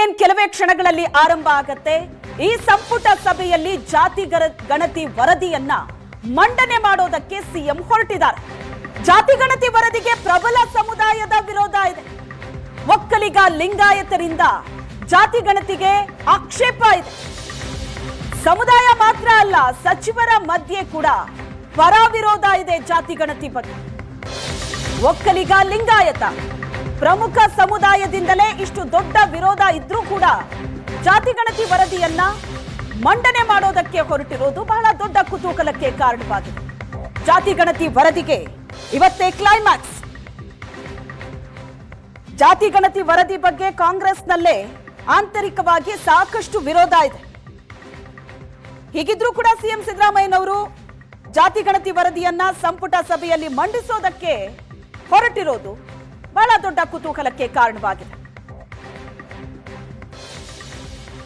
ಇನ್ನೇನ್ ಕೆಲವೇ ಕ್ಷಣಗಳಲ್ಲಿ ಆರಂಭ ಆಗತ್ತೆ ಈ ಸಂಪುಟ ಸಭೆಯಲ್ಲಿ ಜಾತಿ ಗಣತಿ ವರದಿಯನ್ನ ಮಂಡನೆ ಮಾಡೋದಕ್ಕೆ ಸಿಎಂ ಹೊರಟಿದ್ದಾರೆ. ಜಾತಿ ಗಣತಿ ವರದಿಗೆ ಪ್ರಬಲ ಸಮುದಾಯದ ವಿರೋಧ ಇದೆ. ಒಕ್ಕಲಿಗ ಲಿಂಗಾಯತರಿಂದ ಜಾತಿ ಗಣತಿಗೆ ಆಕ್ಷೇಪ ಇದೆ. ಸಮುದಾಯ ಮಾತ್ರ ಅಲ್ಲ, ಸಚಿವರ ಮಧ್ಯೆ ಕೂಡ ಪರ ವಿರೋಧ ಇದೆ. ಜಾತಿ ಗಣತಿ ಬಗ್ಗೆ ಒಕ್ಕಲಿಗ ಲಿಂಗಾಯತ ಪ್ರಮುಖ ಸಮುದಾಯದಿಂದಲೇ ಇಷ್ಟು ದೊಡ್ಡ ವಿರೋಧ ಇದ್ರೂ ಕೂಡ ಜಾತಿ ಗಣತಿ ವರದಿಯನ್ನ ಮಂಡನೆ ಮಾಡೋದಕ್ಕೆ ಹೊರಟಿರೋದು ಬಹಳ ದೊಡ್ಡ ಕುತೂಹಲಕ್ಕೆ ಕಾರಣವಾಗಿದೆ. ಜಾತಿ ಗಣತಿ ವರದಿಗೆ ಇವತ್ತೇ ಕ್ಲೈಮ್ಯಾಕ್ಸ್. ಜಾತಿ ಗಣತಿ ವರದಿ ಬಗ್ಗೆ ಕಾಂಗ್ರೆಸ್ನಲ್ಲೇ ಆಂತರಿಕವಾಗಿ ಸಾಕಷ್ಟು ವಿರೋಧ ಇದೆ. ಹೀಗಿದ್ರೂ ಕೂಡ ಸಿಎಂ ಸಿದ್ದರಾಮಯ್ಯನವರು ಜಾತಿ ಗಣತಿ ವರದಿಯನ್ನ ಸಂಪುಟ ಸಭೆಯಲ್ಲಿ ಮಂಡಿಸೋದಕ್ಕೆ ಹೊರಟಿರೋದು ಬಹಳ ದೊಡ್ಡ ಕುತೂಹಲಕ್ಕೆ ಕಾರಣವಾಗಿದೆ.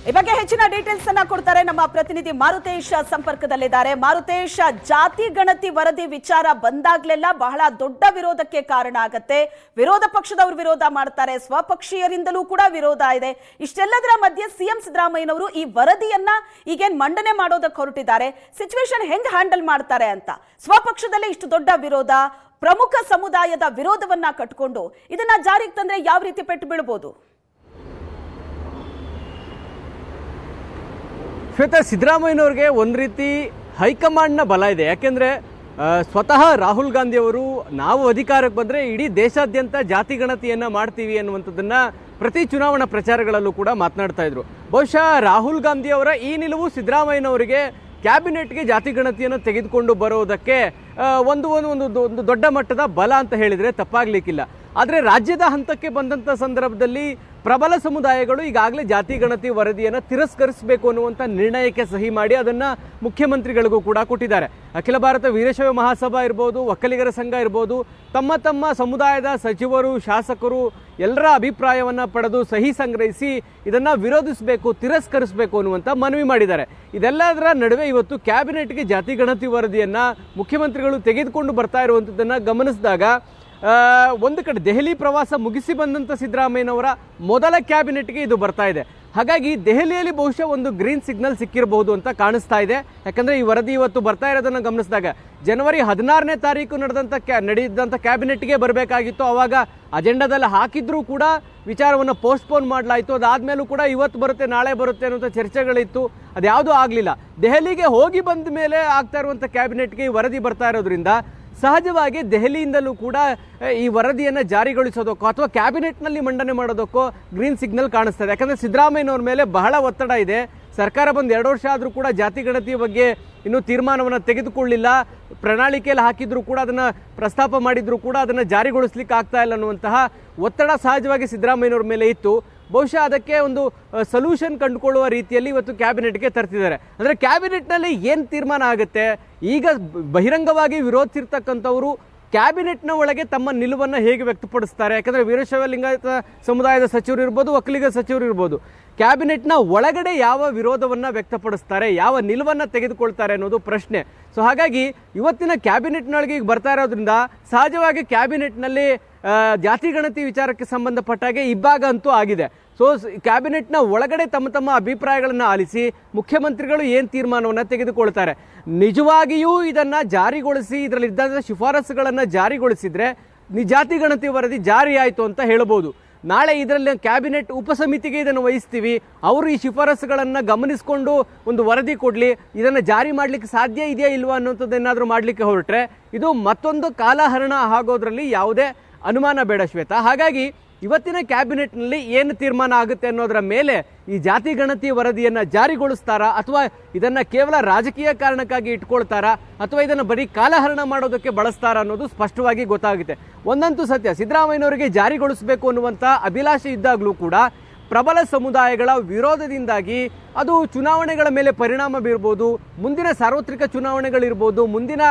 ಈ ಬಗ್ಗೆ ಹೆಚ್ಚಿನ ಡೀಟೇಲ್ಸ್ ಅನ್ನ ಕೊಡ್ತಾರೆ ನಮ್ಮ ಪ್ರತಿನಿಧಿ ಮಾರುತೇಶ್ ಸಂಪರ್ಕದಲ್ಲಿದ್ದಾರೆ. ಮಾರುತೇಶ್, ಜಾತಿ ಗಣತಿ ವರದಿ ವಿಚಾರ ಬಂದಾಗ್ಲೆಲ್ಲ ಬಹಳ ದೊಡ್ಡ ವಿರೋಧಕ್ಕೆ ಕಾರಣ ಆಗತ್ತೆ. ವಿರೋಧ ಪಕ್ಷದವರು ವಿರೋಧ ಮಾಡ್ತಾರೆ, ಸ್ವಪಕ್ಷೀಯರಿಂದಲೂ ಕೂಡ ವಿರೋಧ ಇದೆ. ಇಷ್ಟೆಲ್ಲದರ ಮಧ್ಯೆ ಸಿಎಂ ಸಿದ್ದರಾಮಯ್ಯನವರು ಈ ವರದಿಯನ್ನ ಈಗೇನ್ ಮಂಡನೆ ಮಾಡೋದಕ್ಕೆ ಹೊರಟಿದ್ದಾರೆ. ಸಿಚುವೇಶನ್ ಹೆಂಗ್ ಹ್ಯಾಂಡಲ್ ಮಾಡ್ತಾರೆ ಅಂತ, ಸ್ವಪಕ್ಷದಲ್ಲೇ ಇಷ್ಟು ದೊಡ್ಡ ವಿರೋಧ, ಪ್ರಮುಖ ಸಮುದಾಯದ ವಿರೋಧವನ್ನ ಕಟ್ಕೊಂಡು ಇದನ್ನ ಜಾರಿಗೆ ತಂದ್ರೆ ಯಾವ ರೀತಿ ಪೆಟ್ಟು ಬೀಳಬಹುದು? ಶ್ವೇತಾ, ಸಿದ್ದರಾಮಯ್ಯನವ್ರಿಗೆ ಒಂದು ರೀತಿ ಹೈಕಮಾಂಡ್ನ ಬಲ ಇದೆ. ಯಾಕೆಂದರೆ ಸ್ವತಃ ರಾಹುಲ್ ಗಾಂಧಿ ಅವರು ನಾವು ಅಧಿಕಾರಕ್ಕೆ ಬಂದರೆ ಇಡೀ ದೇಶಾದ್ಯಂತ ಜಾತಿ ಗಣತಿಯನ್ನು ಮಾಡ್ತೀವಿ ಅನ್ನುವಂಥದ್ದನ್ನು ಪ್ರತಿ ಚುನಾವಣಾ ಪ್ರಚಾರಗಳಲ್ಲೂ ಕೂಡ ಮಾತನಾಡ್ತಾ ಇದ್ರು. ಬಹುಶಃ ರಾಹುಲ್ ಗಾಂಧಿ ಅವರ ಈ ನಿಲುವು ಸಿದ್ದರಾಮಯ್ಯನವರಿಗೆ ಕ್ಯಾಬಿನೆಟ್ಗೆ ಜಾತಿ ಗಣತಿಯನ್ನು ತೆಗೆದುಕೊಂಡು ಬರೋದಕ್ಕೆ ಒಂದು ದೊಡ್ಡ ಮಟ್ಟದ ಬಲ ಅಂತ ಹೇಳಿದರೆ ತಪ್ಪಾಗಲಿಕ್ಕಿಲ್ಲ. ಆದರೆ ರಾಜ್ಯದ ಹಂತಕ್ಕೆ ಬಂದಂಥ ಸಂದರ್ಭದಲ್ಲಿ ಪ್ರಬಲ ಸಮುದಾಯಗಳು ಈಗಾಗಲೇ ಜಾತಿ ಗಣತಿ ವರದಿಯನ್ನು ತಿರಸ್ಕರಿಸಬೇಕು ಅನ್ನುವಂಥ ನಿರ್ಣಯಕ್ಕೆ ಸಹಿ ಮಾಡಿ ಅದನ್ನು ಮುಖ್ಯಮಂತ್ರಿಗಳಿಗೂ ಕೂಡ ಕೊಟ್ಟಿದ್ದಾರೆ. ಅಖಿಲ ಭಾರತ ವೀರಶೈವ ಮಹಾಸಭಾ ಇರ್ಬೋದು, ಒಕ್ಕಲಿಗರ ಸಂಘ ಇರ್ಬೋದು, ತಮ್ಮ ತಮ್ಮ ಸಮುದಾಯದ ಸಚಿವರು, ಶಾಸಕರು ಎಲ್ಲರ ಅಭಿಪ್ರಾಯವನ್ನು ಪಡೆದು ಸಹಿ ಸಂಗ್ರಹಿಸಿ ಇದನ್ನು ವಿರೋಧಿಸಬೇಕು, ತಿರಸ್ಕರಿಸಬೇಕು ಅನ್ನುವಂಥ ಮನವಿ ಮಾಡಿದ್ದಾರೆ. ಇದೆಲ್ಲದರ ನಡುವೆ ಇವತ್ತು ಕ್ಯಾಬಿನೆಟ್ಗೆ ಜಾತಿ ಗಣತಿ ವರದಿಯನ್ನು ಮುಖ್ಯಮಂತ್ರಿಗಳು ತೆಗೆದುಕೊಂಡು ಬರ್ತಾ ಇರುವಂಥದ್ದನ್ನು ಗಮನಿಸಿದಾಗ ಒಂದು ಕಡೆ ದೆಹಲಿ ಪ್ರವಾಸ ಮುಗಿಸಿ ಬಂದಂಥ ಸಿದ್ದರಾಮಯ್ಯನವರ ಮೊದಲ ಕ್ಯಾಬಿನೆಟ್ಗೆ ಇದು ಬರ್ತಾ ಇದೆ. ಹಾಗಾಗಿ ದೆಹಲಿಯಲ್ಲಿ ಬಹುಶಃ ಒಂದು ಗ್ರೀನ್ ಸಿಗ್ನಲ್ ಸಿಕ್ಕಿರಬಹುದು ಅಂತ ಕಾಣಿಸ್ತಾ ಇದೆ. ಯಾಕಂದರೆ ಈ ವರದಿ ಇವತ್ತು ಬರ್ತಾ ಇರೋದನ್ನು ಗಮನಿಸಿದಾಗ ಜನವರಿ 16ನೇ ತಾರೀಕು ನಡೆದಂಥ ಕ್ಯಾಬಿನೆಟ್ಗೆ ಬರಬೇಕಾಗಿತ್ತು. ಆವಾಗ ಅಜೆಂಡಾದಲ್ಲಿ ಹಾಕಿದ್ರೂ ಕೂಡ ವಿಚಾರವನ್ನು ಪೋಸ್ಟ್ಪೋನ್ ಮಾಡಲಾಯಿತು. ಅದಾದಮೇಲೂ ಕೂಡ ಇವತ್ತು ಬರುತ್ತೆ, ನಾಳೆ ಬರುತ್ತೆ ಅನ್ನುವಂಥ ಚರ್ಚೆಗಳಿತ್ತು. ಅದ್ಯಾವುದೂ ಆಗಲಿಲ್ಲ. ದೆಹಲಿಗೆ ಹೋಗಿ ಬಂದ ಮೇಲೆ ಆಗ್ತಾ ಇರುವಂಥ ಕ್ಯಾಬಿನೆಟ್ಗೆ ಈ ವರದಿ ಬರ್ತಾ ಇರೋದ್ರಿಂದ ಸಹಜವಾಗಿ ದೆಹಲಿಯಿಂದಲೂ ಕೂಡ ಈ ವರದಿಯನ್ನು ಜಾರಿಗೊಳಿಸೋದಕ್ಕೋ ಅಥವಾ ಕ್ಯಾಬಿನೆಟ್ನಲ್ಲಿ ಮಂಡನೆ ಮಾಡೋದಕ್ಕೋ ಗ್ರೀನ್ ಸಿಗ್ನಲ್ ಕಾಣಿಸ್ತದೆ. ಯಾಕಂದರೆ ಸಿದ್ದರಾಮಯ್ಯನವ್ರ ಮೇಲೆ ಬಹಳ ಒತ್ತಡ ಇದೆ. ಸರ್ಕಾರ ಬಂದು 2 ವರ್ಷ ಆದರೂ ಕೂಡ ಜಾತಿ ಗಣತಿ ಬಗ್ಗೆ ಇನ್ನೂ ತೀರ್ಮಾನವನ್ನು ತೆಗೆದುಕೊಳ್ಳಿಲ್ಲ. ಪ್ರಣಾಳಿಕೆಯಲ್ಲಿ ಹಾಕಿದ್ರು ಕೂಡ, ಅದನ್ನು ಪ್ರಸ್ತಾಪ ಮಾಡಿದ್ರು ಕೂಡ ಅದನ್ನು ಜಾರಿಗೊಳಿಸ್ಲಿಕ್ಕೆ ಆಗ್ತಾ ಇಲ್ಲ ಅನ್ನುವಂತಹ ಒತ್ತಡ ಸಹಜವಾಗಿ ಸಿದ್ದರಾಮಯ್ಯನವ್ರ ಮೇಲೆ ಇತ್ತು. ಬಹುಶಃ ಅದಕ್ಕೆ ಒಂದು ಸೊಲ್ಯೂಷನ್ ಕಂಡುಕೊಳ್ಳುವ ರೀತಿಯಲ್ಲಿ ಇವತ್ತು ಕ್ಯಾಬಿನೆಟ್ಗೆ ತರ್ತಿದ್ದಾರೆ. ಅಂದರೆ ಕ್ಯಾಬಿನೆಟ್ನಲ್ಲಿ ಏನು ತೀರ್ಮಾನ ಆಗುತ್ತೆ, ಈಗ ಬಹಿರಂಗವಾಗಿ ವಿರೋಧಿಸಿರ್ತಕ್ಕಂಥವರು ಕ್ಯಾಬಿನೆಟ್ನ ಒಳಗೆ ತಮ್ಮ ನಿಲುವನ್ನು ಹೇಗೆ ವ್ಯಕ್ತಪಡಿಸ್ತಾರೆ. ಯಾಕಂದರೆ ವೀರಶೈವ ಲಿಂಗಾಯತ ಸಮುದಾಯದ ಸಚಿವರು ಇರ್ಬೋದು, ಒಕ್ಕಲಿಗ ಸಚಿವರು ಇರ್ಬೋದು, ಕ್ಯಾಬಿನೆಟ್ನ ಒಳಗಡೆ ಯಾವ ವಿರೋಧವನ್ನು ವ್ಯಕ್ತಪಡಿಸ್ತಾರೆ, ಯಾವ ನಿಲುವನ್ನು ತೆಗೆದುಕೊಳ್ತಾರೆ ಅನ್ನೋದು ಪ್ರಶ್ನೆ. ಸೊ ಹಾಗಾಗಿ ಇವತ್ತಿನ ಕ್ಯಾಬಿನೆಟ್ನೊಳಗೆ ಈಗ ಬರ್ತಾ ಇರೋದ್ರಿಂದ ಸಹಜವಾಗಿ ಕ್ಯಾಬಿನೆಟ್ನಲ್ಲಿ ಜಾತಿ ಗಣತಿ ವಿಚಾರಕ್ಕೆ ಸಂಬಂಧಪಟ್ಟಾಗೆ ಇಬ್ಬಾಗ ಅಂತೂ ಆಗಿದೆ. ಸೊ ಕ್ಯಾಬಿನೆಟ್ನ ಒಳಗಡೆ ತಮ್ಮ ತಮ್ಮ ಅಭಿಪ್ರಾಯಗಳನ್ನು ಆಲಿಸಿ ಮುಖ್ಯಮಂತ್ರಿಗಳು ಏನು ತೀರ್ಮಾನವನ್ನು ತೆಗೆದುಕೊಳ್ತಾರೆ. ನಿಜವಾಗಿಯೂ ಇದನ್ನು ಜಾರಿಗೊಳಿಸಿ ಇದರಲ್ಲಿದ್ದ ಶಿಫಾರಸುಗಳನ್ನು ಜಾರಿಗೊಳಿಸಿದರೆ ಜಾತಿ ಗಣತಿ ವರದಿ ಜಾರಿ ಆಯಿತು ಅಂತ ಹೇಳ್ಬೋದು. ನಾಳೆ ಇದರಲ್ಲಿ ಕ್ಯಾಬಿನೆಟ್ ಉಪಸಮಿತಿಗೆ ಇದನ್ನು ವಹಿಸ್ತೀವಿ, ಅವರು ಈ ಶಿಫಾರಸುಗಳನ್ನು ಗಮನಿಸಿಕೊಂಡು ಒಂದು ವರದಿ ಕೊಡಲಿ, ಇದನ್ನು ಜಾರಿ ಮಾಡಲಿಕ್ಕೆ ಸಾಧ್ಯ ಇದೆಯಾ ಇಲ್ವಾ ಅನ್ನೋಂಥದ್ದೇನಾದರೂ ಮಾಡಲಿಕ್ಕೆ ಹೊರಟ್ರೆ ಇದು ಮತ್ತೊಂದು ಕಾಲಹರಣ ಆಗೋದ್ರಲ್ಲಿ ಯಾವುದೇ ಅನುಮಾನ ಬೇಡ ಶ್ವೇತಾ. ಹಾಗಾಗಿ ಇವತ್ತಿನ ಕ್ಯಾಬಿನೆಟ್ನಲ್ಲಿ ಏನು ತೀರ್ಮಾನ ಆಗುತ್ತೆ ಅನ್ನೋದರ ಮೇಲೆ ಈ ಜಾತಿ ಗಣತಿ ವರದಿಯನ್ನು ಜಾರಿಗೊಳಿಸ್ತಾರಾ ಅಥವಾ ಇದನ್ನು ಕೇವಲ ರಾಜಕೀಯ ಕಾರಣಕ್ಕಾಗಿ ಇಟ್ಕೊಳ್ತಾರಾ ಅಥವಾ ಇದನ್ನು ಬರೀ ಕಾಲಹರಣ ಮಾಡೋದಕ್ಕೆ ಬಳಸ್ತಾರಾ ಅನ್ನೋದು ಸ್ಪಷ್ಟವಾಗಿ ಗೊತ್ತಾಗುತ್ತೆ. ಒಂದಂತೂ ಸತ್ಯ, ಸಿದ್ದರಾಮಯ್ಯನವರಿಗೆ ಜಾರಿಗೊಳಿಸಬೇಕು ಅನ್ನುವಂಥ ಅಭಿಲಾಷೆ ಇದ್ದಾಗಲೂ ಕೂಡ ಪ್ರಬಲ ಸಮುದಾಯಗಳ ವಿರೋಧದಿಂದಾಗಿ ಅದು ಚುನಾವಣೆಗಳ ಮೇಲೆ ಪರಿಣಾಮ ಬೀರ್ಬೋದು, ಮುಂದಿನ ಸಾರ್ವತ್ರಿಕ ಚುನಾವಣೆಗಳಿರ್ಬೋದು, ಮುಂದಿನ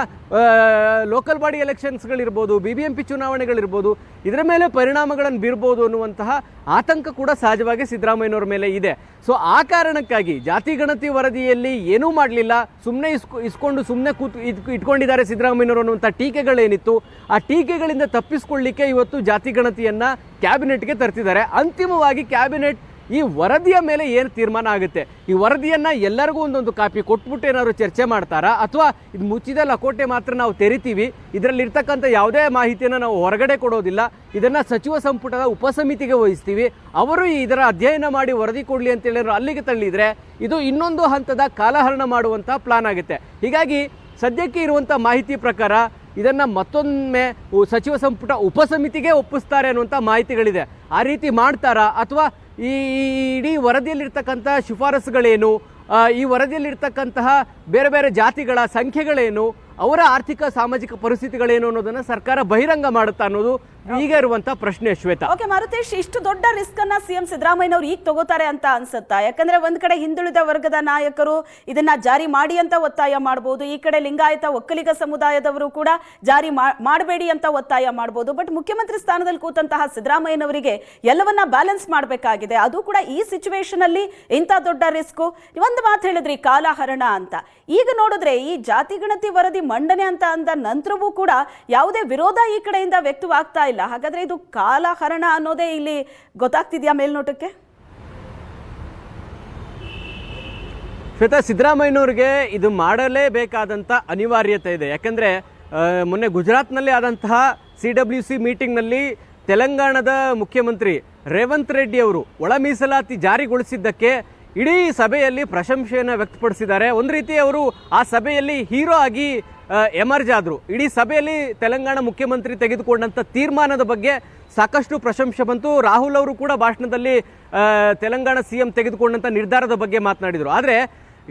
ಲೋಕಲ್ ಬಾಡಿ ಎಲೆಕ್ಷನ್ಸ್ಗಳಿರ್ಬೋದು, BBMP ಚುನಾವಣೆಗಳಿರ್ಬೋದು, ಇದರ ಮೇಲೆ ಪರಿಣಾಮಗಳನ್ನು ಬೀರ್ಬೋದು ಅನ್ನುವಂತಹ ಆತಂಕ ಕೂಡ ಸಹಜವಾಗಿ ಸಿದ್ದರಾಮಯ್ಯನವ್ರ ಮೇಲೆ ಇದೆ. ಸೊ ಆ ಕಾರಣಕ್ಕಾಗಿ ಜಾತಿ ಗಣತಿ ವರದಿಯಲ್ಲಿ ಏನೂ ಮಾಡಲಿಲ್ಲ, ಸುಮ್ಮನೆ ಇಸ್ಕೊಂಡು ಸುಮ್ಮನೆ ಇಟ್ಕೊಂಡಿದ್ದಾರೆ ಸಿದ್ದರಾಮಯ್ಯನವರು ಅನ್ನುವಂಥ ಟೀಕೆಗಳೇನಿತ್ತು, ಆ ಟೀಕೆಗಳಿಂದ ತಪ್ಪಿಸ್ಕೊಳ್ಳಿಕ್ಕೆ ಇವತ್ತು ಜಾತಿ ಗಣತಿಯನ್ನು ಕ್ಯಾಬಿನೆಟ್ಗೆ ತರ್ತಿದ್ದಾರೆ. ಅಂತಿಮವಾಗಿ ಕ್ಯಾಬಿನೆಟ್ ಈ ವರದಿಯ ಮೇಲೆ ಏನು ತೀರ್ಮಾನ ಆಗುತ್ತೆ? ಈ ವರದಿಯನ್ನು ಎಲ್ಲರಿಗೂ ಒಂದೊಂದು ಕಾಪಿ ಕೊಟ್ಬಿಟ್ಟು ಏನಾದ್ರು ಚರ್ಚೆ ಮಾಡ್ತಾರಾ, ಅಥವಾ ಇದು ಮುಚ್ಚಿದ ಲಕೋಟೆ ಮಾತ್ರ ನಾವು ತೆರಿತೀವಿ, ಇದರಲ್ಲಿರ್ತಕ್ಕಂಥ ಯಾವುದೇ ಮಾಹಿತಿಯನ್ನು ನಾವು ಹೊರಗಡೆ ಕೊಡೋದಿಲ್ಲ, ಇದನ್ನು ಸಚಿವ ಸಂಪುಟದ ಉಪಸಮಿತಿಗೆ ವಹಿಸ್ತೀವಿ, ಅವರು ಇದರ ಅಧ್ಯಯನ ಮಾಡಿ ವರದಿ ಕೊಡಲಿ ಅಂತೇಳಿ ಅಲ್ಲಿಗೆ ತಳ್ಳಿದರೆ ಇದು ಇನ್ನೊಂದು ಹಂತದ ಕಾಲಹರಣ ಮಾಡುವಂಥ ಪ್ಲಾನ್ ಆಗುತ್ತೆ. ಹೀಗಾಗಿ ಸದ್ಯಕ್ಕೆ ಇರುವಂಥ ಮಾಹಿತಿ ಪ್ರಕಾರ ಇದನ್ನು ಮತ್ತೊಮ್ಮೆ ಸಚಿವ ಸಂಪುಟ ಉಪಸಮಿತಿಗೆ ಒಪ್ಪಿಸ್ತಾರೆ ಅನ್ನುವಂಥ ಮಾಹಿತಿಗಳಿದೆ. ಆ ರೀತಿ ಮಾಡ್ತಾರಾ, ಅಥವಾ ಈ ಇಡೀ ವರದಿಯಲ್ಲಿರ್ತಕ್ಕಂಥ ಶಿಫಾರಸುಗಳೇನು, ಈ ವರದಿಯಲ್ಲಿರ್ತಕ್ಕಂತಹ ಬೇರೆ ಬೇರೆ ಜಾತಿಗಳ ಸಂಖ್ಯೆಗಳೇನು, ಅವರ ಆರ್ಥಿಕ ಸಾಮಾಜಿಕ ಪರಿಸ್ಥಿತಿಗಳೇನು ಅನ್ನೋದನ್ನ ಸರ್ಕಾರ ಬಹಿರಂಗ ಮಾಡುತ್ತಾ ಅನ್ನೋದು ಈಗ ಇರುವಂತ ಪ್ರಶ್ನೆ. ಶ್ವೇತಾ, ಓಕೆ ಮಾರುತೇಶ್, ಇಷ್ಟು ದೊಡ್ಡ ರಿಸ್ಕ್ ಅನ್ನ ಸಿಎಂ ಸಿದ್ದರಾಮಯ್ಯನವರು ಈಗ ತಗೋತಾರೆ ಅಂತ ಅನ್ಸುತ್ತಾ? ಯಾಕಂದ್ರೆ ಒಂದ್ ಕಡೆ ಹಿಂದುಳಿದ ವರ್ಗದ ನಾಯಕರು ಇದನ್ನ ಜಾರಿ ಮಾಡಿ ಅಂತ ಒತ್ತಾಯ ಮಾಡಬಹುದು, ಈ ಕಡೆ ಲಿಂಗಾಯತ ಒಕ್ಕಲಿಗ ಸಮುದಾಯದವರು ಕೂಡ ಜಾರಿ ಮಾಡಬೇಡಿ ಅಂತ ಒತ್ತಾಯ ಮಾಡಬಹುದು. ಬಟ್ ಮುಖ್ಯಮಂತ್ರಿ ಸ್ಥಾನದಲ್ಲಿ ಕೂತಂತಹ ಸಿದ್ದರಾಮಯ್ಯನವರಿಗೆ ಎಲ್ಲವನ್ನ ಬ್ಯಾಲೆನ್ಸ್ ಮಾಡಬೇಕಾಗಿದೆ. ಅದು ಕೂಡ ಈ ಸಿಚುವೇಶನ್ ಅಲ್ಲಿ ಇಂಥ ದೊಡ್ಡ ರಿಸ್ಕ್. ಒಂದು ಮಾತು ಹೇಳಿದ್ರಿ, ಕಾಲಹರಣ ಅಂತ. ಈಗ ನೋಡಿದ್ರೆ ಈ ಜಾತಿ ಗಣತಿ ವರದಿ ಮಂಡನೆ ಅಂತ ಅಂದ ನಂತರವೂ ಕೂಡ ಯಾವುದೇ ವಿರೋಧ ಈ ಕಡೆಯಿಂದ ವ್ಯಕ್ತವಾಗ್ತಾ ಇಲ್ಲ. ಹಾಗಾದ್ರೆ ಇದು ಕಾಲಹರಣ ಅನ್ನೋದೇ ಇಲ್ಲಿ ಗೊತ್ತಾಗ್ತಿದ್ಯಾ ಮೇಲ್ನೋಟಕ್ಕೆ? ಶ್ವೇತಾ, ಸಿದ್ದರಾಮಯ್ಯನವ್ರಿಗೆ ಇದು ಮಾಡಲೇಬೇಕಾದಂಥ ಅನಿವಾರ್ಯತೆ ಇದೆ. ಯಾಕಂದರೆ ಮೊನ್ನೆ ಗುಜರಾತ್ನಲ್ಲಿ ಆದಂತಹ CWC ಮೀಟಿಂಗ್ನಲ್ಲಿ ತೆಲಂಗಾಣದ ಮುಖ್ಯಮಂತ್ರಿ ರೇವಂತ್ ರೆಡ್ಡಿ ಅವರು ಒಳ ಮೀಸಲಾತಿ ಜಾರಿಗೊಳಿಸಿದ್ದಕ್ಕೆ ಇಡೀ ಸಭೆಯಲ್ಲಿ ಪ್ರಶಂಸೆಯನ್ನು ವ್ಯಕ್ತಪಡಿಸಿದ್ದಾರೆ. ಒಂದು ರೀತಿ ಅವರು ಆ ಸಭೆಯಲ್ಲಿ ಹೀರೋ ಆಗಿ ಎಮರ್ಜ್ ಆದರು. ಇಡೀ ಸಭೆಯಲ್ಲಿ ತೆಲಂಗಾಣ ಮುಖ್ಯಮಂತ್ರಿ ತೆಗೆದುಕೊಂಡಂಥ ತೀರ್ಮಾನದ ಬಗ್ಗೆ ಸಾಕಷ್ಟು ಪ್ರಶಂಸೆ ಬಂತು. ರಾಹುಲ್ ಅವರು ಕೂಡ ಭಾಷಣದಲ್ಲಿ ತೆಲಂಗಾಣ CM ತೆಗೆದುಕೊಂಡಂಥ ನಿರ್ಧಾರದ ಬಗ್ಗೆ ಮಾತನಾಡಿದರು. ಆದರೆ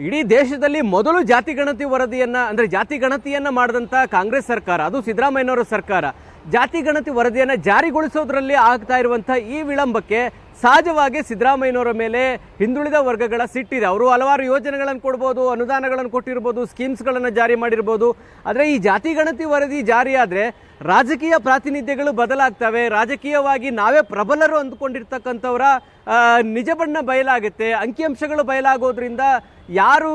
ಇಡೀ ದೇಶದಲ್ಲಿ ಮೊದಲು ಜಾತಿ ಗಣತಿ ವರದಿಯನ್ನು, ಅಂದರೆ ಜಾತಿ ಗಣತಿಯನ್ನು ಮಾಡಿದಂಥ ಕಾಂಗ್ರೆಸ್ ಸರ್ಕಾರ, ಅದು ಸಿದ್ದರಾಮಯ್ಯನವರ ಸರ್ಕಾರ, ಜಾತಿ ಗಣತಿ ವರದಿಯನ್ನು ಜಾರಿಗೊಳಿಸೋದ್ರಲ್ಲಿ ಆಗ್ತಾ ಇರುವಂಥ ಈ ವಿಳಂಬಕ್ಕೆ ಸಹಜವಾಗಿ ಸಿದ್ದರಾಮಯ್ಯನವರ ಮೇಲೆ ಹಿಂದುಳಿದ ವರ್ಗಗಳ ಸಿಟ್ಟಿದೆ. ಅವರು ಹಲವಾರು ಯೋಜನೆಗಳನ್ನು ಕೊಡ್ಬೋದು, ಅನುದಾನಗಳನ್ನು ಕೊಟ್ಟಿರ್ಬೋದು, ಸ್ಕೀಮ್ಸ್ಗಳನ್ನು ಜಾರಿ ಮಾಡಿರ್ಬೋದು. ಆದರೆ ಈ ಜಾತಿ ಗಣತಿ ವರದಿ ಜಾರಿಯಾದರೆ ರಾಜಕೀಯ ಪ್ರಾತಿನಿಧ್ಯಗಳು ಬದಲಾಗ್ತವೆ. ರಾಜಕೀಯವಾಗಿ ನಾವೇ ಪ್ರಬಲರು ಅಂದುಕೊಂಡಿರ್ತಕ್ಕಂಥವರ ನಿಜ ಬಣ್ಣ ಬಯಲಾಗುತ್ತೆ. ಅಂಕಿಅಂಶಗಳು ಬಯಲಾಗೋದ್ರಿಂದ ಯಾರು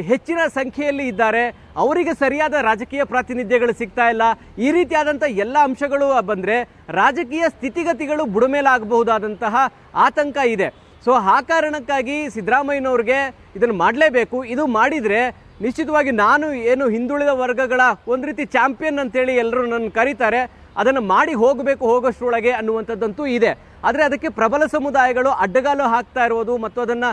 ಹೆಚ್ಚಿನ ಸಂಖ್ಯೆಯಲ್ಲಿ ಇದ್ದಾರೆ ಅವರಿಗೆ ಸರಿಯಾದ ರಾಜಕೀಯ ಪ್ರಾತಿನಿಧ್ಯಗಳು ಸಿಗ್ತಾ ಇಲ್ಲ. ಈ ರೀತಿಯಾದಂಥ ಎಲ್ಲ ಅಂಶಗಳು ಬಂದರೆ ರಾಜಕೀಯ ಸ್ಥಿತಿಗತಿಗಳು ಬುಡಮೇಲಾಗಬಹುದಾದಂತಹ ಆತಂಕ ಇದೆ. ಸೊ ಆ ಕಾರಣಕ್ಕಾಗಿ ಸಿದ್ದರಾಮಯ್ಯನವ್ರಿಗೆ ಇದನ್ನು ಮಾಡಲೇಬೇಕು. ಇದು ಮಾಡಿದರೆ ನಿಶ್ಚಿತವಾಗಿ ನಾನು ಏನು ಹಿಂದುಳಿದ ವರ್ಗಗಳ ಒಂದು ರೀತಿ ಚಾಂಪಿಯನ್ ಅಂತೇಳಿ ಎಲ್ಲರೂ ನನ್ನ ಕರೀತಾರೆ, ಅದನ್ನು ಮಾಡಿ ಹೋಗಬೇಕು ಹೋಗೋಷ್ಟರೊಳಗೆ ಅನ್ನುವಂಥದ್ದಂತೂ ಇದೆ. ಆದರೆ ಅದಕ್ಕೆ ಪ್ರಬಲ ಸಮುದಾಯಗಳು ಅಡ್ಡಗಾಲು ಹಾಕ್ತಾ ಇರೋದು ಮತ್ತು ಅದನ್ನು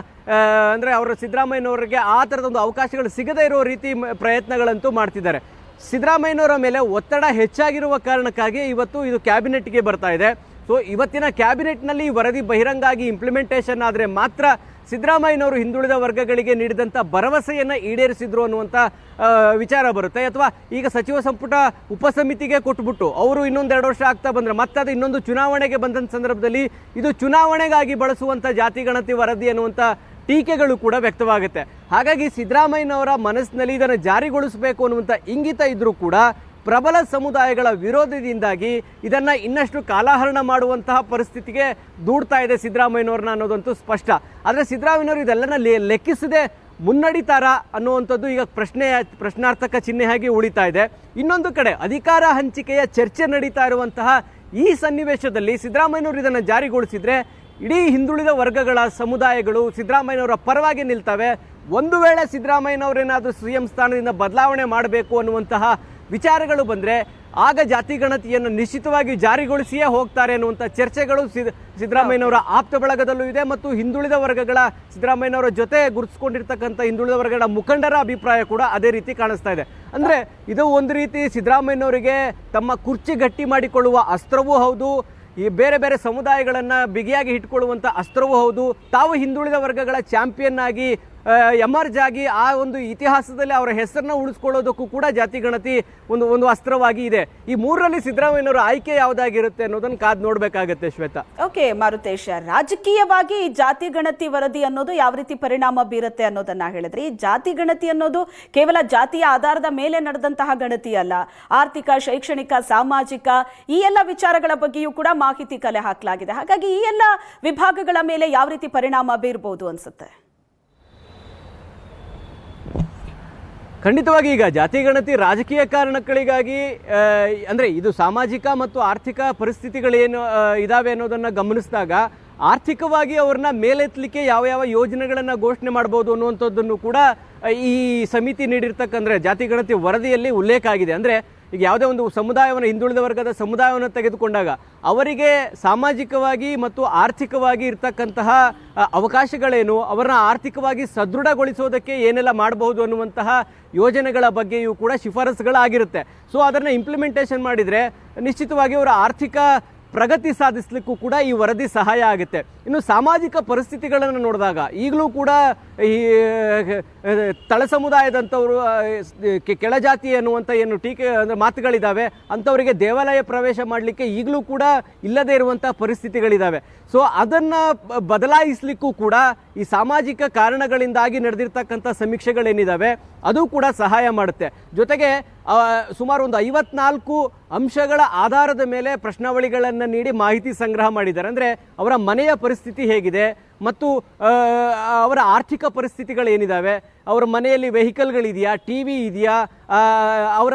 ಅಂದರೆ ಅವರ ಸಿದ್ದರಾಮಯ್ಯನವರಿಗೆ ಆ ಥರದೊಂದು ಅವಕಾಶಗಳು ಸಿಗದೇ ಇರೋ ರೀತಿ ಪ್ರಯತ್ನಗಳಂತೂ ಮಾಡ್ತಿದ್ದಾರೆ. ಸಿದ್ದರಾಮಯ್ಯನವರ ಮೇಲೆ ಒತ್ತಡ ಹೆಚ್ಚಾಗಿರುವ ಕಾರಣಕ್ಕಾಗಿ ಇವತ್ತು ಇದು ಕ್ಯಾಬಿನೆಟ್ಗೆ ಬರ್ತಾ ಇದೆ. ಸೊ ಇವತ್ತಿನ ಕ್ಯಾಬಿನೆಟ್ನಲ್ಲಿ ಈ ವರದಿ ಬಹಿರಂಗ ಆಗಿ ಇಂಪ್ಲಿಮೆಂಟೇಷನ್ ಆದರೆ ಮಾತ್ರ ಸಿದ್ದರಾಮಯ್ಯನವರು ಹಿಂದುಳಿದ ವರ್ಗಗಳಿಗೆ ನೀಡಿದಂಥ ಭರವಸೆಯನ್ನು ಈಡೇರಿಸಿದ್ರು ಅನ್ನುವಂಥ ವಿಚಾರ ಬರುತ್ತೆ. ಅಥವಾ ಈಗ ಸಚಿವ ಸಂಪುಟ ಉಪಸಮಿತಿಗೆ ಕೊಟ್ಬಿಟ್ಟು ಅವರು ಇನ್ನೊಂದು 2 ವರ್ಷ ಆಗ್ತಾ ಬಂದರೆ ಮತ್ತೆ ಅದು ಇನ್ನೊಂದು ಚುನಾವಣೆಗೆ ಬಂದಂಥ ಸಂದರ್ಭದಲ್ಲಿ ಇದು ಚುನಾವಣೆಗಾಗಿ ಬಳಸುವಂಥ ಜಾತಿ ಗಣತಿ ವರದಿ ಅನ್ನುವಂಥ ಟೀಕೆಗಳು ಕೂಡ ವ್ಯಕ್ತವಾಗುತ್ತೆ. ಹಾಗಾಗಿ ಸಿದ್ದರಾಮಯ್ಯನವರ ಮನಸ್ಸಿನಲ್ಲಿ ಇದನ್ನು ಜಾರಿಗೊಳಿಸಬೇಕು ಅನ್ನುವಂಥ ಇಂಗಿತ ಇದ್ರೂ ಕೂಡ ಪ್ರಬಲ ಸಮುದಾಯಗಳ ವಿರೋಧದಿಂದಾಗಿ ಇದನ್ನು ಇನ್ನಷ್ಟು ಕಾಲಹರಣ ಮಾಡುವಂತಹ ಪರಿಸ್ಥಿತಿಗೆ ದೂಡ್ತಾ ಇದೆ ಸಿದ್ದರಾಮಯ್ಯನವ್ರನ್ನ ಅನ್ನೋದಂತೂ ಸ್ಪಷ್ಟ. ಆದರೆ ಸಿದ್ದರಾಮಯ್ಯನವರು ಇದೆಲ್ಲನ ಲೆಕ್ಕಿಸದೆ ಮುನ್ನಡಿತಾರಾ ಅನ್ನುವಂಥದ್ದು ಈಗ ಪ್ರಶ್ನಾರ್ಥಕ ಚಿಹ್ನೆಯಾಗಿ ಉಳಿತಾ ಇದೆ. ಇನ್ನೊಂದು ಕಡೆ ಅಧಿಕಾರ ಹಂಚಿಕೆಯ ಚರ್ಚೆ ನಡೀತಾ ಇರುವಂತಹ ಈ ಸನ್ನಿವೇಶದಲ್ಲಿ ಸಿದ್ದರಾಮಯ್ಯನವರು ಇದನ್ನು ಜಾರಿಗೊಳಿಸಿದರೆ ಇಡೀ ಹಿಂದುಳಿದ ವರ್ಗಗಳ ಸಮುದಾಯಗಳು ಸಿದ್ದರಾಮಯ್ಯನವರ ಪರವಾಗಿ ನಿಲ್ತವೆ. ಒಂದು ವೇಳೆ ಸಿದ್ದರಾಮಯ್ಯನವರೇನಾದರೂ CM ಸ್ಥಾನದಿಂದ ಬದಲಾವಣೆ ಮಾಡಬೇಕು ಅನ್ನುವಂತಹ ವಿಚಾರಗಳು ಬಂದರೆ ಆಗ ಜಾತಿ ಗಣತಿಯನ್ನು ನಿಶ್ಚಿತವಾಗಿ ಜಾರಿಗೊಳಿಸಿಯೇ ಹೋಗ್ತಾರೆ ಅನ್ನುವಂಥ ಚರ್ಚೆಗಳು ಸಿದ್ದರಾಮಯ್ಯನವರ ಆಪ್ತ ಬಳಗದಲ್ಲೂ ಇದೆ. ಮತ್ತು ಹಿಂದುಳಿದ ವರ್ಗಗಳ ಸಿದ್ದರಾಮಯ್ಯನವರ ಜೊತೆ ಗುರುತಿಸಿಕೊಂಡಿರ್ತಕ್ಕಂಥ ಹಿಂದುಳಿದ ವರ್ಗಗಳ ಮುಖಂಡರ ಅಭಿಪ್ರಾಯ ಕೂಡ ಅದೇ ರೀತಿ ಕಾಣಿಸ್ತಾ ಇದೆ. ಅಂದರೆ ಇದು ಒಂದು ರೀತಿ ಸಿದ್ದರಾಮಯ್ಯನವರಿಗೆ ತಮ್ಮ ಕುರ್ಚಿ ಗಟ್ಟಿ ಮಾಡಿಕೊಳ್ಳುವ ಅಸ್ತ್ರವೂ ಹೌದು, ಈ ಬೇರೆ ಬೇರೆ ಸಮುದಾಯಗಳನ್ನು ಬಿಗಿಯಾಗಿ ಇಟ್ಕೊಳ್ಳುವಂಥ ಅಸ್ತ್ರವೂ ಹೌದು. ತಾವು ಹಿಂದುಳಿದ ವರ್ಗಗಳ ಚಾಂಪಿಯನ್ ಆಗಿ ಎಮರ್ಜ್ ಆಗಿ ಆ ಒಂದು ಇತಿಹಾಸದಲ್ಲಿ ಅವರ ಹೆಸರನ್ನ ಉಳಿಸ್ಕೊಳ್ಳೋದಕ್ಕೂ ಕೂಡ ಜಾತಿ ಗಣತಿ ಒಂದು ಅಸ್ತ್ರವಾಗಿ ಇದೆ. ಈ ಮೂರರಲ್ಲಿ ಸಿದ್ದರಾಮಯ್ಯನವರ ಆಯ್ಕೆ ಯಾವುದಾಗಿರುತ್ತೆ ಅನ್ನೋದನ್ನು ಕಾದು ನೋಡಬೇಕಾಗತ್ತೆ. ಶ್ವೇತಾ, ಓಕೆ ಮಾರುತೇಶ್, ರಾಜಕೀಯವಾಗಿ ಈ ಜಾತಿ ಗಣತಿ ವರದಿ ಅನ್ನೋದು ಯಾವ ರೀತಿ ಪರಿಣಾಮ ಬೀರುತ್ತೆ ಅನ್ನೋದನ್ನ ಹೇಳಿದ್ರಿ. ಈ ಜಾತಿ ಗಣತಿ ಅನ್ನೋದು ಕೇವಲ ಜಾತಿಯ ಆಧಾರದ ಮೇಲೆ ನಡೆದಂತಹ ಗಣತಿ ಅಲ್ಲ, ಆರ್ಥಿಕ, ಶೈಕ್ಷಣಿಕ, ಸಾಮಾಜಿಕ ಈ ಎಲ್ಲ ವಿಚಾರಗಳ ಬಗ್ಗೆಯೂ ಕೂಡ ಮಾಹಿತಿ ಕಲೆ ಹಾಕಲಾಗಿದೆ. ಹಾಗಾಗಿ ಈ ಎಲ್ಲ ವಿಭಾಗಗಳ ಮೇಲೆ ಯಾವ ರೀತಿ ಪರಿಣಾಮ ಬೀರಬಹುದು ಅನ್ಸುತ್ತೆ? ಖಂಡಿತವಾಗಿ ಈಗ ಜಾತಿ ಗಣತಿ ರಾಜಕೀಯ ಕಾರಣಗಳಿಗಾಗಿ ಅಂದರೆ ಇದು ಸಾಮಾಜಿಕ ಮತ್ತು ಆರ್ಥಿಕ ಪರಿಸ್ಥಿತಿಗಳೇನು ಇದಾವೆ ಅನ್ನೋದನ್ನು ಗಮನಿಸಿದಾಗ ಆರ್ಥಿಕವಾಗಿ ಅವ್ರನ್ನ ಮೇಲೆತ್ತಲಿಕ್ಕೆ ಯಾವ ಯಾವ ಯೋಜನೆಗಳನ್ನು ಘೋಷಣೆ ಮಾಡ್ಬೋದು ಅನ್ನುವಂಥದ್ದನ್ನು ಕೂಡ ಈ ಸಮಿತಿ ನೀಡಿರ್ತಕ್ಕಂದ್ರೆ ಜಾತಿ ಗಣತಿ ವರದಿಯಲ್ಲಿ ಉಲ್ಲೇಖ ಆಗಿದೆ. ಅಂದರೆ ಈಗ ಯಾವುದೇ ಒಂದು ಸಮುದಾಯವನ್ನು, ಹಿಂದುಳಿದ ವರ್ಗದ ಸಮುದಾಯವನ್ನು ತೆಗೆದುಕೊಂಡಾಗ ಅವರಿಗೆ ಸಾಮಾಜಿಕವಾಗಿ ಮತ್ತು ಆರ್ಥಿಕವಾಗಿ ಇರ್ತಕ್ಕಂತಹ ಅವಕಾಶಗಳೇನು, ಅವರನ್ನ ಆರ್ಥಿಕವಾಗಿ ಸದೃಢಗೊಳಿಸೋದಕ್ಕೆ ಏನೆಲ್ಲ ಮಾಡಬಹುದು ಅನ್ನುವಂತಹ ಯೋಜನೆಗಳ ಬಗ್ಗೆಯೂ ಕೂಡ ಶಿಫಾರಸುಗಳಾಗಿರುತ್ತೆ. ಸೊ ಅದನ್ನು ಇಂಪ್ಲಿಮೆಂಟೇಷನ್ ಮಾಡಿದರೆ ನಿಶ್ಚಿತವಾಗಿ ಅವರ ಆರ್ಥಿಕ ಪ್ರಗತಿ ಸಾಧಿಸಲಿಕ್ಕೂ ಕೂಡ ಈ ವರದಿ ಸಹಾಯ ಆಗುತ್ತೆ. ಇನ್ನು ಸಾಮಾಜಿಕ ಪರಿಸ್ಥಿತಿಗಳನ್ನು ನೋಡಿದಾಗ ಈಗಲೂ ಕೂಡ ಈ ತಳ ಸಮುದಾಯದಂಥವರು, ಕೆಳಜಾತಿ ಅನ್ನುವಂಥ ಏನು ಟೀಕೆ ಅಂದರೆ ಮಾತುಗಳಿದ್ದಾವೆ, ಅಂಥವರಿಗೆ ದೇವಾಲಯ ಪ್ರವೇಶ ಮಾಡಲಿಕ್ಕೆ ಈಗಲೂ ಕೂಡ ಇಲ್ಲದೇ ಇರುವಂಥ ಪರಿಸ್ಥಿತಿಗಳಿದ್ದಾವೆ. ಸೊ ಅದನ್ನು ಬದಲಾಯಿಸಲಿಕ್ಕೂ ಕೂಡ ಈ ಸಾಮಾಜಿಕ ಕಾರಣಗಳಿಂದಾಗಿ ನಡೆದಿರ್ತಕ್ಕಂಥ ಸಮೀಕ್ಷೆಗಳೇನಿದ್ದಾವೆ ಅದು ಕೂಡ ಸಹಾಯ ಮಾಡುತ್ತೆ. ಜೊತೆಗೆ ಸುಮಾರು ಒಂದು 54 ಅಂಶಗಳ ಆಧಾರದ ಮೇಲೆ ಪ್ರಶ್ನಾವಳಿಗಳನ್ನು ನೀಡಿ ಮಾಹಿತಿ ಸಂಗ್ರಹ ಮಾಡಿದ್ದಾರೆ. ಅಂದರೆ ಅವರ ಮನೆಯ ಪರಿಸ್ಥಿತಿ ಹೇಗಿದೆ ಮತ್ತು ಅವರ ಆರ್ಥಿಕ ಪರಿಸ್ಥಿತಿಗಳೇನಿದ್ದಾವೆ, ಅವರ ಮನೆಯಲ್ಲಿ ವೆಹಿಕಲ್ಗಳಿದೆಯಾ, ಟಿ ವಿ ಇದೆಯಾ, ಅವರ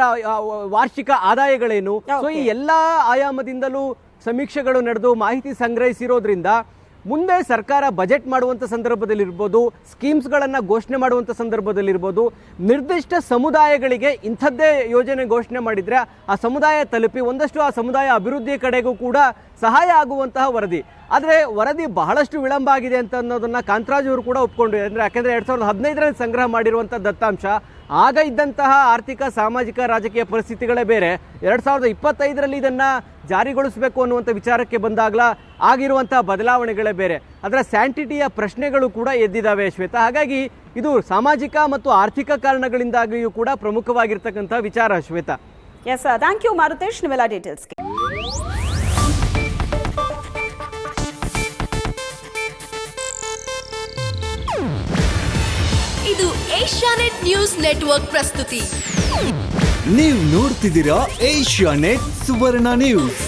ವಾರ್ಷಿಕ ಆದಾಯಗಳೇನು. ಸೊ ಈ ಎಲ್ಲ ಆಯಾಮದಿಂದಲೂ ಸಮೀಕ್ಷೆಗಳು ನಡೆದು ಮಾಹಿತಿ ಸಂಗ್ರಹಿಸಿರೋದ್ರಿಂದ ಮುಂದೆ ಸರ್ಕಾರ ಬಜೆಟ್ ಮಾಡುವಂಥ ಸಂದರ್ಭದಲ್ಲಿರ್ಬೋದು, ಸ್ಕೀಮ್ಸ್ಗಳನ್ನು ಘೋಷಣೆ ಮಾಡುವಂಥ ಸಂದರ್ಭದಲ್ಲಿರ್ಬೋದು, ನಿರ್ದಿಷ್ಟ ಸಮುದಾಯಗಳಿಗೆ ಇಂಥದ್ದೇ ಯೋಜನೆ ಘೋಷಣೆ ಮಾಡಿದರೆ ಆ ಸಮುದಾಯ ತಲುಪಿ ಒಂದಷ್ಟು ಆ ಸಮುದಾಯ ಅಭಿವೃದ್ಧಿಯ ಕಡೆಗೂ ಕೂಡ ಸಹಾಯ ಆಗುವಂತಹ ವರದಿ. ಆದರೆ ವರದಿ ಬಹಳಷ್ಟು ವಿಳಂಬ ಆಗಿದೆ ಅಂತ ಅನ್ನೋದನ್ನು ಕಾಂತರಾಜ್ ಅವರು ಕೂಡ ಒಪ್ಕೊಂಡಿದ್ದಾರೆ. ಅಂದರೆ ಯಾಕೆಂದರೆ 2015ರಲ್ಲಿ ಸಂಗ್ರಹ ಮಾಡಿರುವಂಥ ದತ್ತಾಂಶ, ಆಗ ಇದ್ದಂತಹ ಆರ್ಥಿಕ, ಸಾಮಾಜಿಕ, ರಾಜಕೀಯ ಪರಿಸ್ಥಿತಿಗಳೇ ಬೇರೆ. 2025ರಲ್ಲಿ ಇದನ್ನು ಜಾರಿಗೊಳಿಸಬೇಕು ಅನ್ನುವಂಥ ವಿಚಾರಕ್ಕೆ ಬಂದಾಗಲ ಆಗಿರುವಂತಹ ಬದಲಾವಣೆಗಳೇ ಬೇರೆ. ಅದರ ಸ್ಯಾಂಟಿಟಿಯ ಪ್ರಶ್ನೆಗಳು ಕೂಡ ಎದ್ದಿದ್ದಾವೆ ಶ್ವೇತಾ. ಹಾಗಾಗಿ ಇದು ಸಾಮಾಜಿಕ ಮತ್ತು ಆರ್ಥಿಕ ಕಾರಣಗಳಿಂದಾಗಿಯೂ ಕೂಡ ಪ್ರಮುಖವಾಗಿರ್ತಕ್ಕಂಥ ವಿಚಾರ Shweta. Yes, thank you Maruthesh ನಿಮ್ಮೆಲ್ಲ ಡೀಟೇಲ್ಸ್ಗೆ. ಇದು ಏಷ್ಯಾನೆಟ್ ನ್ಯೂಸ್ ನೆಟ್ವರ್ಕ್ ಪ್ರಸ್ತುತಿ. ನೀವು ನೋಡ್ತಿದ್ದೀರಾ ಏಷ್ಯಾನೆಟ್ ಸುವರ್ಣ ನ್ಯೂಸ್.